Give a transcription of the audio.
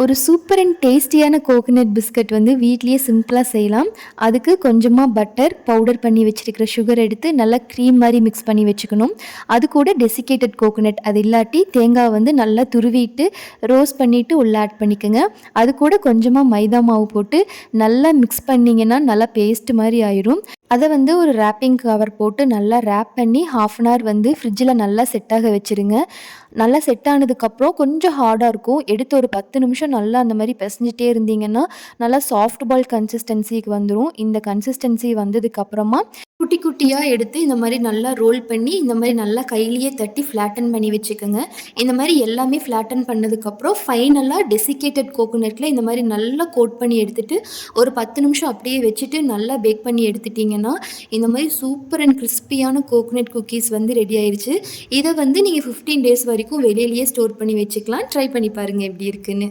ஒரு super and டேஸ்டியான coconut biscuit வந்து வீட்லேயே சிம்பிளாக செய்யலாம். அதுக்கு கொஞ்சமாக பட்டர், பவுடர் பண்ணி வச்சிருக்கிற சுகர் எடுத்து நல்லா க்ரீம் மாதிரி மிக்ஸ் பண்ணி வச்சுக்கணும். அது கூட டெசிகேட்டட் கோகனட், அது இல்லாட்டி தேங்காய் வந்து நல்லா துருவிட்டு ரோஸ்ட் பண்ணிவிட்டு உள்ளே ஆட் பண்ணிக்கோங்க. அது கூட கொஞ்சமாக மைதா மாவு போட்டு நல்லா மிக்ஸ் பண்ணிங்கன்னா நல்லா பேஸ்ட் மாதிரி ஆயிரும். அதை வந்து ஒரு ரேப்பிங் கவர் போட்டு நல்லா ரேப் பண்ணி 1/2 அன் ஹவர் வந்து ஃப்ரிட்ஜில் நல்லா செட் ஆக வச்சுருங்க. நல்லா செட் ஆனதுக்கப்புறம் கொஞ்சம் ஹார்டாக இருக்கும். எடுத்து ஒரு 10 நிமிஷம் நல்லா அந்த மாதிரி பிசைஞ்சிட்டே இருந்தீங்கன்னா நல்லா சாஃப்ட் பால் கன்சிஸ்டன்சிக்கு வந்துடும். இந்த கன்சிஸ்டன்சி வந்ததுக்கப்புறமா குட்டி குட்டியாக எடுத்து இந்த மாதிரி நல்லா ரோல் பண்ணி இந்த மாதிரி நல்லா கையிலேயே தட்டி ஃப்ளாட்டன் பண்ணி வச்சுக்கோங்க. இந்த மாதிரி எல்லாமே ஃப்ளாட்டன் பண்ணதுக்கப்புறம் ஃபைனலாக டெசிகேட்டட் கோகோனட்டில் இந்த மாதிரி நல்லா கோட் பண்ணி எடுத்துகிட்டு ஒரு 10 நிமிஷம் அப்படியே வச்சுட்டு நல்லா பேக் பண்ணி எடுத்துட்டிங்கன்னா இந்த மாதிரி சூப்பர் அண்ட் கிறிஸ்பியான கோகோனட் குக்கீஸ் வந்து ரெடி ஆயிடுச்சு. இதை வந்து நீங்கள் 15 டேஸ் வரைக்கும் வெளியிலேயே ஸ்டோர் பண்ணி வச்சுக்கலாம். ட்ரை பண்ணி பாருங்கள் எப்படி இருக்குன்னு.